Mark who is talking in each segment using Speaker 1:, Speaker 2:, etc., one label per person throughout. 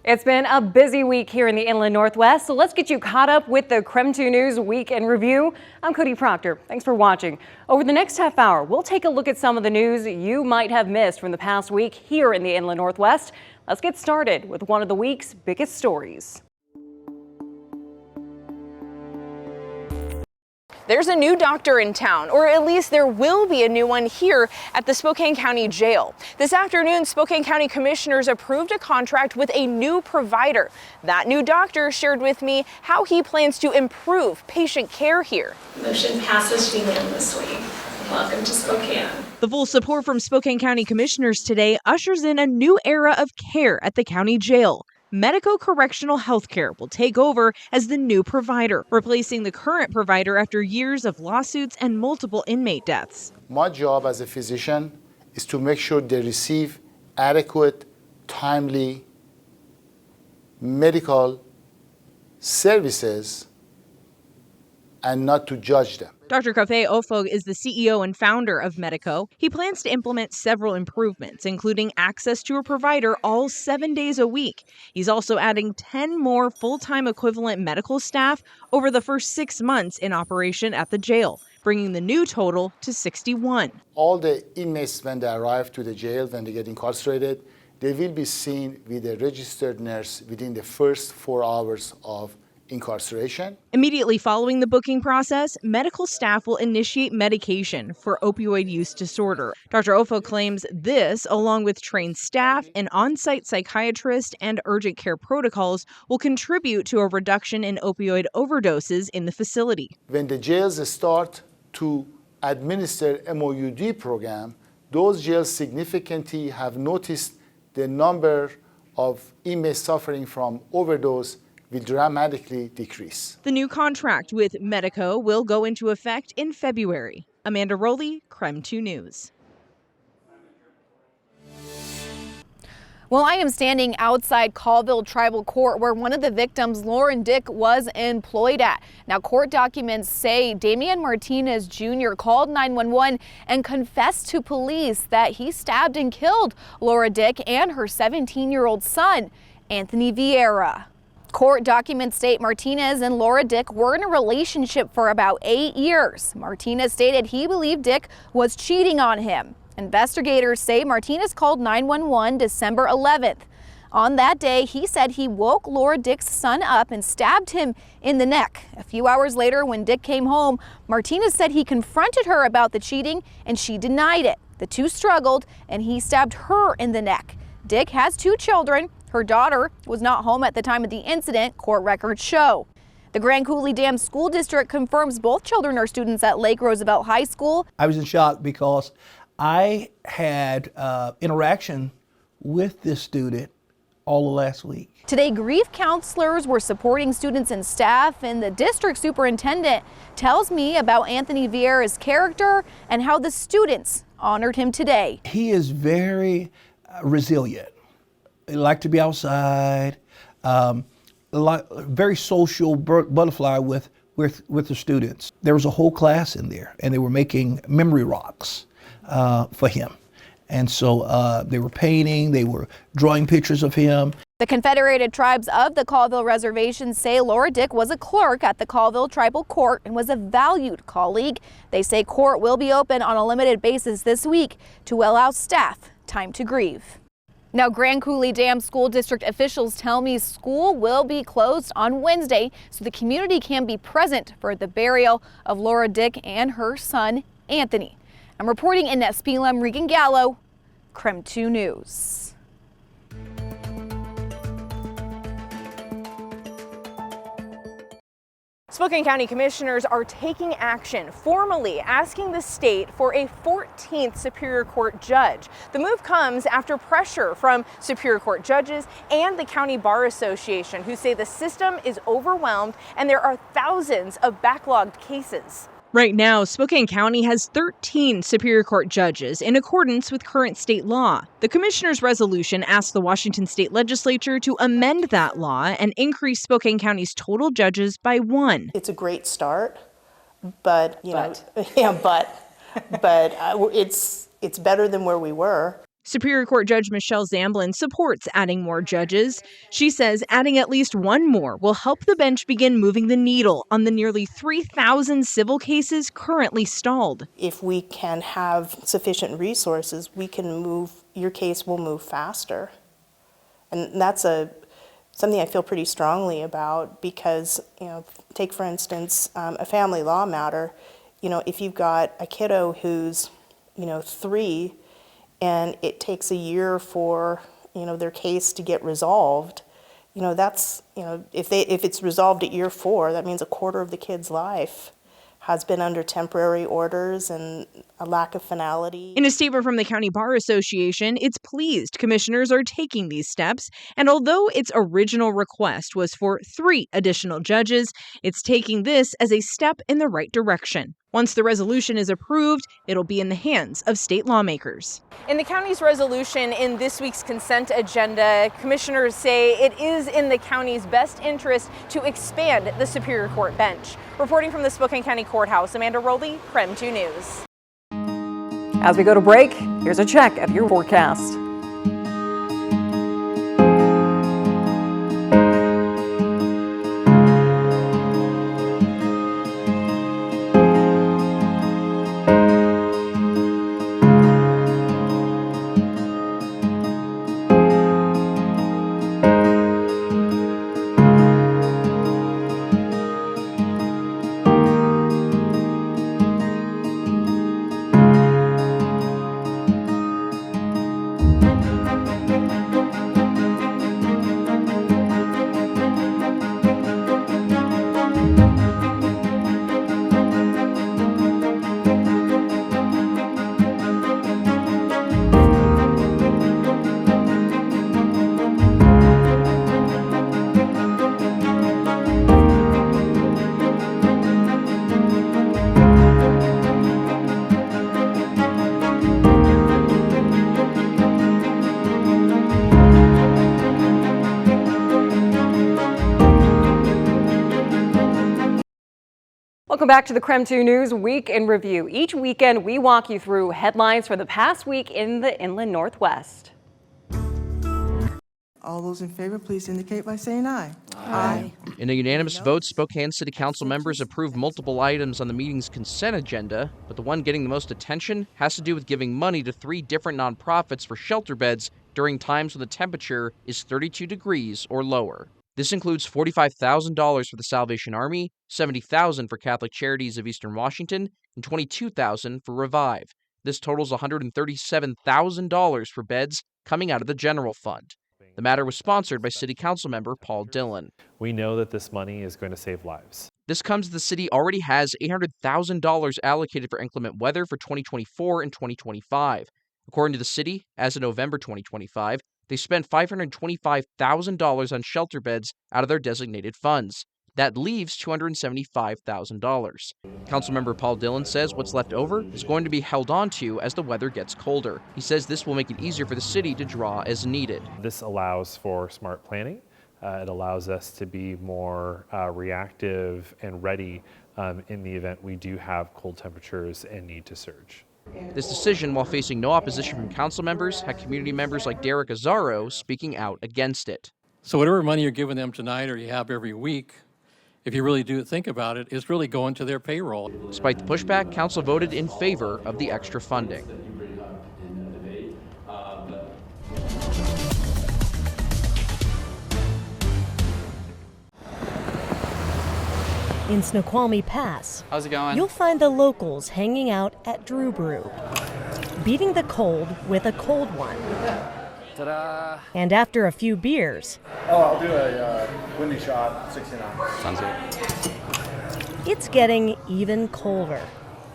Speaker 1: It's been a busy week here in the Inland Northwest, so let's get you caught up with the KREM 2 News Week in Review. I'm Cody Proctor. Thanks for watching. Over the next half hour, we'll take a look at some of the news you might have missed from the past week here in the Inland Northwest. Let's get started with one of the week's biggest stories.
Speaker 2: There's a new doctor in town, or at least there will be a new one here at the Spokane County Jail. This afternoon, Spokane County commissioners approved a contract with a new provider. That new doctor shared with me how he plans to improve patient care here.
Speaker 3: Motion passes unanimously. Welcome to Spokane.
Speaker 2: The full support from Spokane County commissioners today ushers in a new era of care at the county jail. Medico-correctional healthcare will take over as the new provider, replacing the current provider after years of lawsuits and multiple inmate deaths.
Speaker 4: My job as a physician is to make sure they receive adequate, timely medical services and not to judge them.
Speaker 2: Dr. Kafe Ofog is the CEO and founder of Medico. He plans to implement several improvements, including access to a provider all 7 days a week. He's also adding 10 more full-time equivalent medical staff over the first 6 months in operation at the jail, bringing the new total to 61.
Speaker 4: All the inmates, when they arrive to the jail, when they get incarcerated, they will be seen with a registered nurse within the first 4 hours of incarceration.
Speaker 2: Immediately following the booking process, medical staff will initiate medication for opioid use disorder. Dr. Ofo claims this, along with trained staff, an on-site psychiatrist, and urgent care protocols, will contribute to a reduction in opioid overdoses in the facility.
Speaker 4: When the jails start to administer MOUD program, those jails significantly have noticed the number of inmates suffering from overdose will dramatically decrease.
Speaker 2: The new contract with Medico will go into effect in February. Amanda Rowley, KREM 2 News. Well, I am standing outside Colville Tribal Court where one of the victims, Lauren Dick, was employed at. Now, court documents say Damian Martinez Jr. called 911 and confessed to police that he stabbed and killed Laura Dick and her 17-year-old son, Anthony Vieira. Court documents state Martinez and Laura Dick were in a relationship for about 8 years. Martinez stated he believed Dick was cheating on him. Investigators say Martinez called 911 December 11th. On that day, he said he woke Laura Dick's son up and stabbed him in the neck. A few hours later, when Dick came home, Martinez said he confronted her about the cheating and she denied it. The two struggled and he stabbed her in the neck. Dick has 2 children. Her daughter was not home at the time of the incident, court records show. The Grand Coulee Dam School District confirms both children are students at Lake Roosevelt High School.
Speaker 5: I was in shock because I had interaction with this student all of last week.
Speaker 2: Today, grief counselors were supporting students and staff, and the district superintendent tells me about Anthony Vieira's character and how the students honored him today.
Speaker 5: He is very resilient. He liked to be outside, very social butterfly with the students. There was a whole class in there, and they were making memory rocks for him. And so they were painting, they were drawing pictures of him.
Speaker 2: The Confederated Tribes of the Colville Reservation say Laura Dick was a clerk at the Colville Tribal Court and was a valued colleague. They say court will be open on a limited basis this week to allow staff time to grieve. Now, Grand Coulee Dam School District officials tell me school will be closed on Wednesday so the community can be present for the burial of Laura Dick and her son, Anthony. I'm reporting in Espelem, Regan Gallo, KREM 2 News. Spokane County commissioners are taking action, formally asking the state for a 14th Superior Court judge. The move comes after pressure from Superior Court judges and the County Bar Association, who say the system is overwhelmed and there are thousands of backlogged cases. Right now, Spokane County has 13 Superior Court judges in accordance with current state law. The commissioner's resolution asked the Washington State Legislature to amend that law and increase Spokane County's total judges by 1.
Speaker 6: It's a great start, but it's better than where we were. Superior Court Judge Michelle Zamblin supports adding more judges. She says adding at least one more will help the bench begin moving the needle on the nearly 3,000 civil cases currently stalled.
Speaker 7: If we can have sufficient resources, your case will move faster. And that's something I feel pretty strongly about because, take for instance, a family law matter. If you've got a kiddo who's, 3 and it takes a year for, their case to get resolved, if it's resolved at year 4, that means a quarter of the kid's life has been under temporary orders and a lack of finality.
Speaker 6: In a statement from the County Bar Association, it's pleased commissioners are taking these steps, and although its original request was for 3 additional judges, it's taking this as a step in the right direction. Once the resolution is approved, it'll be in the hands of state lawmakers. In the county's resolution in this week's consent agenda, commissioners say it is in the county's best interest to expand the Superior Court bench. Reporting from the Spokane County Courthouse, Amanda Rowley, KREM 2 News.
Speaker 1: As we go to break, here's a check of your forecast. Welcome back to the KREM 2 News Week in Review. Each weekend, we walk you through headlines for the past week in the Inland Northwest.
Speaker 8: All those in favor, please indicate by saying aye. Aye.
Speaker 9: In a unanimous vote, Spokane City Council members approved multiple items on the meeting's consent agenda, but the one getting the most attention has to do with giving money to 3 different nonprofits for shelter beds during times when the temperature is 32 degrees or lower. This includes $45,000 for the Salvation Army, $70,000 for Catholic Charities of Eastern Washington, and $22,000 for Revive. This totals $137,000 for beds coming out of the general fund. The matter was sponsored by City Council member Paul Dillon.
Speaker 10: We know that this money is going to save lives.
Speaker 9: This comes as the city already has $800,000 allocated for inclement weather for 2024 and 2025. According to the city, as of November 2025, they spent $525,000 on shelter beds out of their designated funds. That leaves $275,000. Councilmember Paul Dillon says what's left over is going to be held on to as the weather gets colder. He says this will make it easier for the city to draw as needed.
Speaker 10: This allows for smart planning. It allows us to be more reactive and ready in the event we do have cold temperatures and need to surge.
Speaker 9: This decision, while facing no opposition from council members, had community members like Derek Azzaro speaking out against it.
Speaker 11: So whatever money you're giving them tonight or you have every week, if you really do think about it, is really going to their payroll.
Speaker 9: Despite the pushback, council voted in favor of the extra funding.
Speaker 12: In Snoqualmie Pass,
Speaker 13: how's it going?
Speaker 12: You'll find the locals hanging out at Drew Brew, beating the cold with a cold one.
Speaker 13: Ta-da!
Speaker 12: And after a few beers,
Speaker 14: I'll do a windy shot, 69.
Speaker 13: Sounds good.
Speaker 12: It's getting even colder.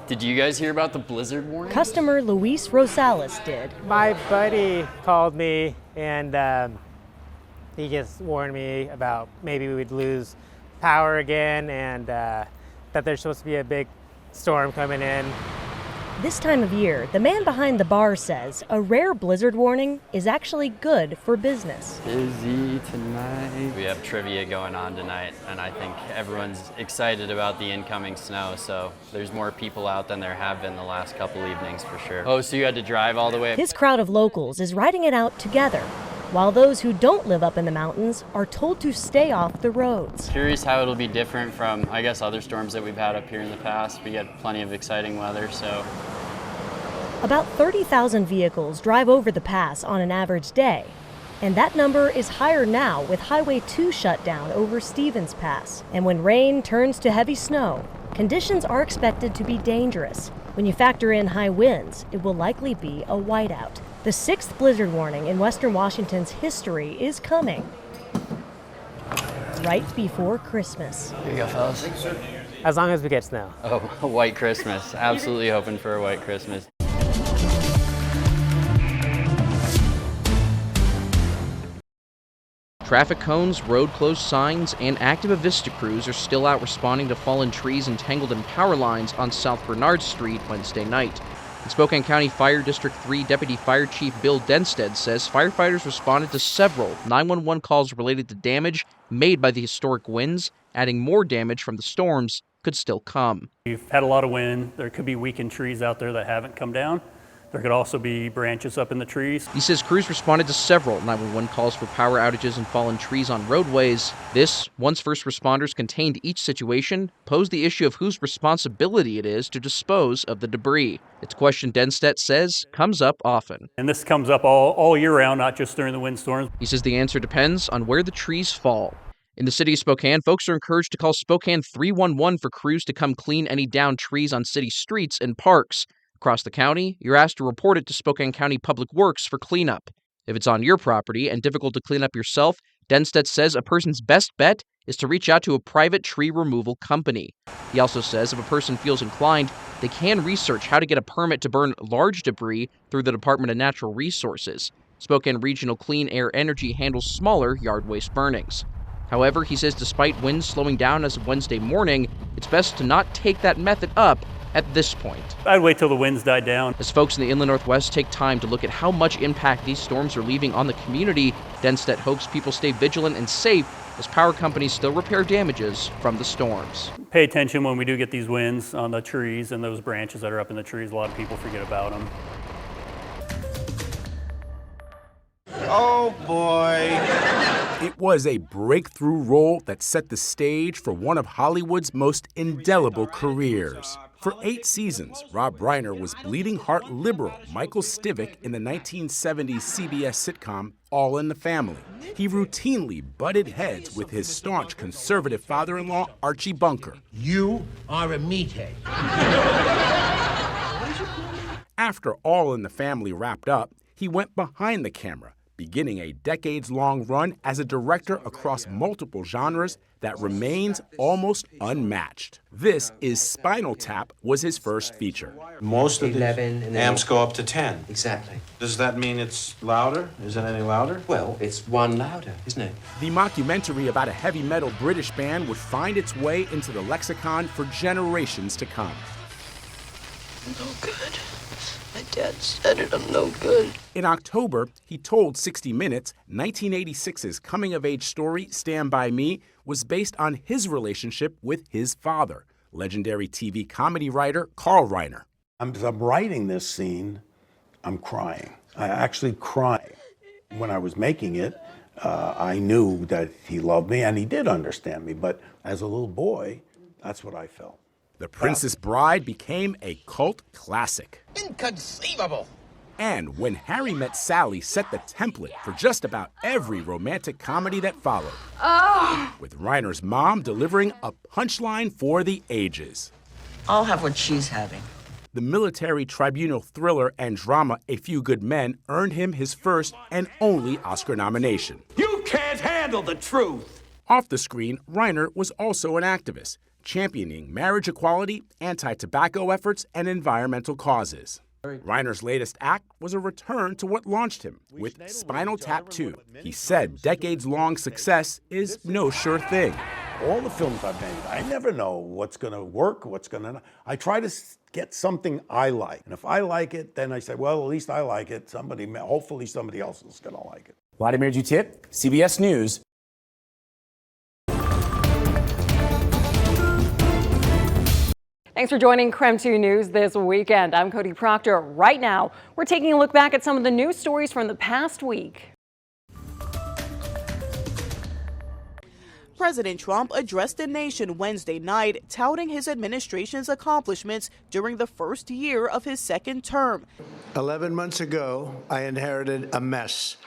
Speaker 13: Did you guys hear about the blizzard warning?
Speaker 12: Customer Luis Rosales did.
Speaker 15: My buddy called me and he just warned me about maybe we would lose power again and that there's supposed to be a big storm coming in.
Speaker 12: This time of year, the man behind the bar says a rare blizzard warning is actually good for business.
Speaker 13: Busy tonight. We have trivia going on tonight, and I think everyone's excited about the incoming snow, so there's more people out than there have been the last couple evenings for sure. Oh, so you had to drive all the way?
Speaker 12: His crowd of locals is riding it out together, while those who don't live up in the mountains are told to stay off the roads.
Speaker 13: Curious how it'll be different from, I guess, other storms that we've had up here in the past. We get plenty of exciting weather, so.
Speaker 12: About 30,000 vehicles drive over the pass on an average day, and that number is higher now with Highway 2 shut down over Stevens Pass. And when rain turns to heavy snow, conditions are expected to be dangerous. When you factor in high winds, it will likely be a whiteout. The 6th blizzard warning in western Washington's history is coming right before Christmas.
Speaker 13: Here you go, fellas.
Speaker 15: As long as we get snow.
Speaker 13: Oh, a white Christmas. Absolutely hoping for a white Christmas.
Speaker 9: Traffic cones, road closed signs, and active Avista crews are still out responding to fallen trees entangled in power lines on South Bernard Street Wednesday night. In Spokane County Fire District 3 Deputy Fire Chief Bill Denstead says firefighters responded to several 911 calls related to damage made by the historic winds, adding more damage from the storms could still come.
Speaker 16: We've had a lot of wind. There could be weakened trees out there that haven't come down. There could also be branches up in the trees.
Speaker 9: He says crews responded to several 911 calls for power outages and fallen trees on roadways. This, once first responders contained each situation, posed the issue of whose responsibility it is to dispose of the debris. It's a question Denstead says comes up often.
Speaker 16: And this comes up all year round, not just during the windstorms.
Speaker 9: He says the answer depends on where the trees fall. In the city of Spokane, folks are encouraged to call Spokane 311 for crews to come clean any downed trees on city streets and parks. Across the county, you're asked to report it to Spokane County Public Works for cleanup. If it's on your property and difficult to clean up yourself, Denstead says a person's best bet is to reach out to a private tree removal company. He also says if a person feels inclined, they can research how to get a permit to burn large debris through the Department of Natural Resources. Spokane Regional Clean Air Energy handles smaller yard waste burnings. However, he says despite winds slowing down as of Wednesday morning, it's best to not take that method up at this point.
Speaker 16: I'd wait till the winds died down.
Speaker 9: As folks in the inland Northwest take time to look at how much impact these storms are leaving on the community, Denstead hopes people stay vigilant and safe as power companies still repair damages from the storms.
Speaker 16: Pay attention when we do get these winds on the trees and those branches that are up in the trees. A lot of people forget about them.
Speaker 17: Oh boy. It was a breakthrough role that set the stage for one of Hollywood's most indelible careers. For 8 seasons, Rob Reiner was bleeding heart liberal Michael Stivic in the 1970s CBS sitcom All in the Family. He routinely butted heads with his staunch conservative father-in-law Archie Bunker.
Speaker 18: You are a meathead.
Speaker 17: After All in the Family wrapped up, he went behind the camera, beginning a decades-long run as a director across multiple genres that remains almost unmatched. This is Spinal Tap was his first feature.
Speaker 18: Most of the amps go up to 10.
Speaker 19: Exactly.
Speaker 18: Does that mean it's louder? Is it any louder?
Speaker 19: Well, it's one louder, isn't it?
Speaker 17: The mockumentary about a heavy metal British band would find its way into the lexicon for generations to come.
Speaker 19: No good. My dad said it, I'm no good.
Speaker 17: In October, he told 60 Minutes 1986's coming-of-age story, Stand By Me, was based on his relationship with his father, legendary TV comedy writer Carl Reiner.
Speaker 20: As I'm writing this scene, I'm crying. I actually cry. When I was making it, I knew that he loved me, and he did understand me, but as a little boy, that's what I felt.
Speaker 17: The Princess Bride became a cult classic.
Speaker 18: Inconceivable!
Speaker 17: And When Harry Met Sally set the template for just about every romantic comedy that followed.
Speaker 21: Oh.
Speaker 17: With Reiner's mom delivering a punchline for the ages.
Speaker 21: I'll have what she's having.
Speaker 17: The military tribunal thriller and drama A Few Good Men earned him his first and only Oscar nomination.
Speaker 18: You can't handle the truth!
Speaker 17: Off the screen, Reiner was also an activist, championing marriage equality, anti-tobacco efforts, and environmental causes. Reiner's latest act was a return to what launched him with Spinal Tap 2. He said decades-long success is no sure thing.
Speaker 20: All the films I've made, I never know what's going to work, what's going to not. I try to get something I like. And if I like it, then I say, well, at least I like it. Hopefully somebody else is going to like it.
Speaker 3: Vladimir Jutit, CBS News.
Speaker 1: Thanks for joining KREM 2 News this weekend. I'm Cody Proctor. Right now, we're taking a look back at some of the news stories from the past week.
Speaker 22: President Trump addressed the nation Wednesday night, touting his administration's accomplishments during the first year of his second term.
Speaker 23: 11 months ago, I inherited a mess,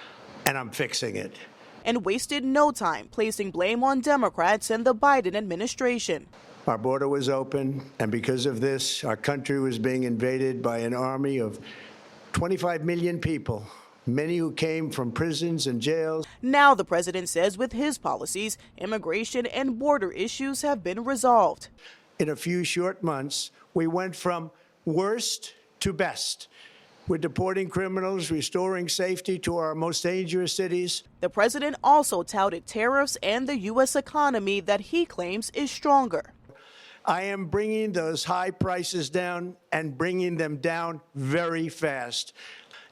Speaker 23: and I'm fixing it.
Speaker 22: And wasted no time placing blame on Democrats and the Biden administration.
Speaker 23: Our border was open, and because of this, our country was being invaded by an army of 25 million people, many who came from prisons and jails.
Speaker 22: Now the president says with his policies, immigration and border issues have been resolved.
Speaker 23: In a few short months, we went from worst to best. We're deporting criminals, restoring safety to our most dangerous cities.
Speaker 22: The president also touted tariffs and the U.S. economy that he claims is stronger.
Speaker 23: I am bringing those high prices down and bringing them down very fast.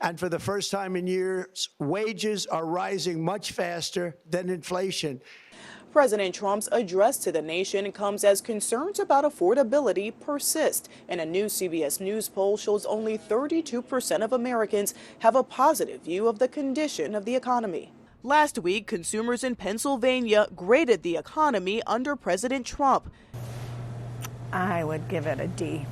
Speaker 23: And for the first time in years, wages are rising much faster than inflation.
Speaker 22: President Trump's address to the nation comes as concerns about affordability persist. And a new CBS News poll shows only 32% of Americans have a positive view of the condition of the economy. Last week, consumers in Pennsylvania graded the economy under President Trump.
Speaker 24: I would give it a D.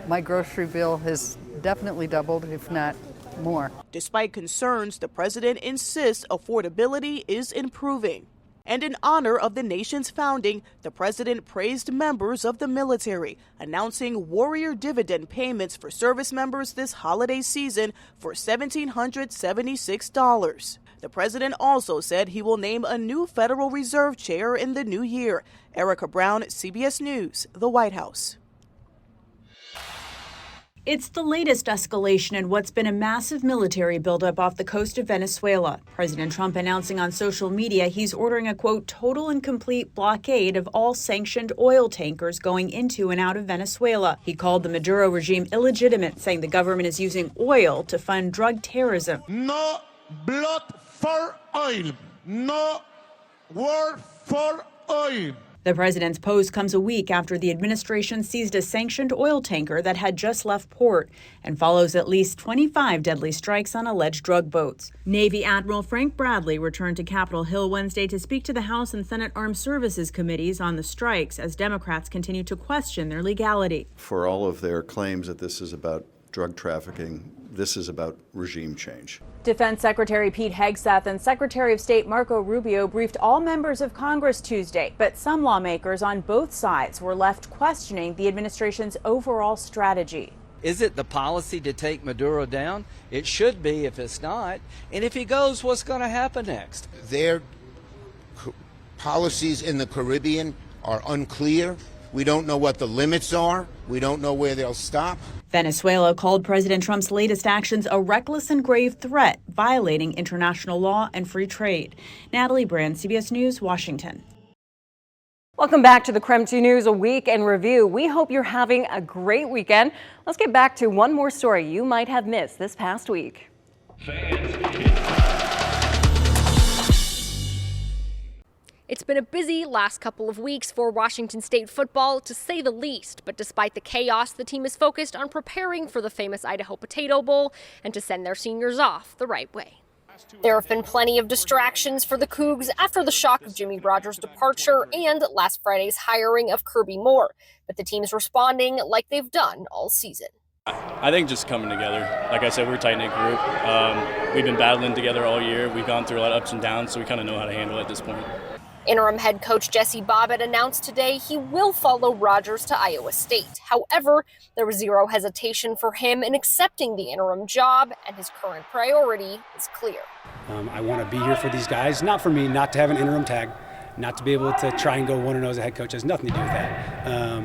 Speaker 24: My grocery bill has definitely doubled, if not more.
Speaker 22: Despite concerns, the president insists affordability is improving. And in honor of the nation's founding, the president praised members of the military, announcing warrior dividend payments for service members this holiday season for $1,776. The president also said he will name a new Federal Reserve chair in the new year. Erica Brown, CBS News, the White House.
Speaker 25: It's the latest escalation in what's been a massive military buildup off the coast of Venezuela. President Trump announcing on social media he's ordering a, quote, total and complete blockade of all sanctioned oil tankers going into and out of Venezuela. He called the Maduro regime illegitimate, saying the government is using oil to fund drug terrorism.
Speaker 26: No blood for oil. No war for oil.
Speaker 25: The president's post comes a week after the administration seized a sanctioned oil tanker that had just left port and follows at least 25 deadly strikes on alleged drug boats. Navy Admiral Frank Bradley returned to Capitol Hill Wednesday to speak to the House and Senate Armed Services Committees on the strikes as Democrats continue to question their legality.
Speaker 27: For all of their claims that this is about drug trafficking, this is about regime change.
Speaker 2: Defense Secretary Pete Hegseth and Secretary of State Marco Rubio briefed all members of Congress Tuesday, but some lawmakers on both sides were left questioning the administration's overall strategy.
Speaker 28: Is it the policy to take Maduro down? It should be if it's not. And if he goes, what's going to happen next?
Speaker 29: Their policies in the Caribbean are unclear. We don't know what the limits are. We don't know where they'll stop.
Speaker 25: Venezuela called President Trump's latest actions a reckless and grave threat, violating international law and free trade. Natalie Brand, CBS News, Washington.
Speaker 1: Welcome back to the KREM 2 News, a week in review. We hope you're having a great weekend. Let's get back to one more story you might have missed this past week.
Speaker 30: It's been a busy last couple of weeks for Washington State football, to say the least. But despite the chaos, the team is focused on preparing for the famous Idaho Potato Bowl and to send their seniors off the right way. There have been plenty of distractions for the Cougs after the shock of Jimmy Rogers' departure and last Friday's hiring of Kirby Moore. But the team's responding like they've done all season.
Speaker 31: I think just coming together. Like I said, we're a tight-knit group. We've been battling together all year. We've gone through a lot of ups and downs, so we kind of know how to handle it at this point.
Speaker 30: Interim head coach Jesse Bobbitt announced today he will follow Rogers to Iowa State. However, there was zero hesitation for him in accepting the interim job, and his current priority is clear.
Speaker 32: I want to be here for these guys, not for me, not to have an interim tag, not to be able to try and go 1-0 as a head coach. It has nothing to do with that.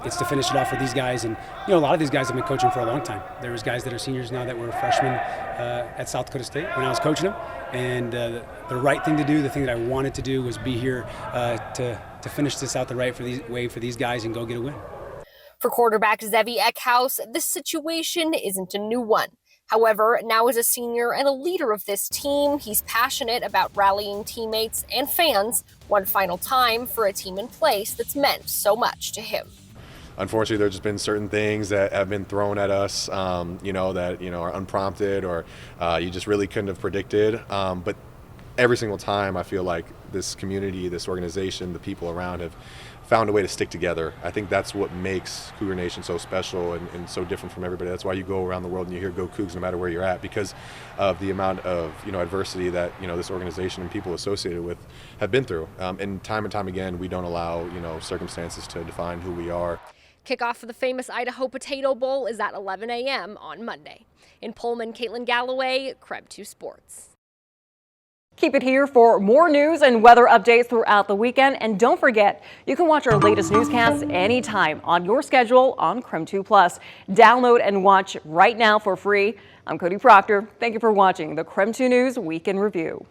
Speaker 32: It's to finish it off for these guys, and a lot of these guys have been coaching for a long time. There was guys that are seniors now that were freshmen at South Dakota State when I was coaching them, and the right thing to do, the thing that I wanted to do, was be here to finish this out the right way for these guys and go get a win.
Speaker 30: For quarterback Zevi Eckhouse, this situation isn't a new one. However, now as a senior and a leader of this team, he's passionate about rallying teammates and fans one final time for a team in place that's meant so much to him.
Speaker 4: Unfortunately, there's just been certain things that have been thrown at us, that are unprompted or you just really couldn't have predicted. But every single time, I feel like this community, this organization, the people around have found a way to stick together. I think that's what makes Cougar Nation so special and so different from everybody. That's why you go around the world and you hear "Go Cougs" no matter where you're at, because of the amount of adversity that this organization and people associated with have been through. And time again, we don't allow circumstances to define who we are.
Speaker 30: Kickoff for the famous Idaho Potato Bowl is at 11 a.m. on Monday. In Pullman, Caitlin Galloway, KREM 2 Sports.
Speaker 1: Keep it here for more news and weather updates throughout the weekend. And don't forget, you can watch our latest newscasts anytime on your schedule on KREM 2 Plus. Download and watch right now for free. I'm Cody Proctor. Thank you for watching the KREM 2 News Week in Review.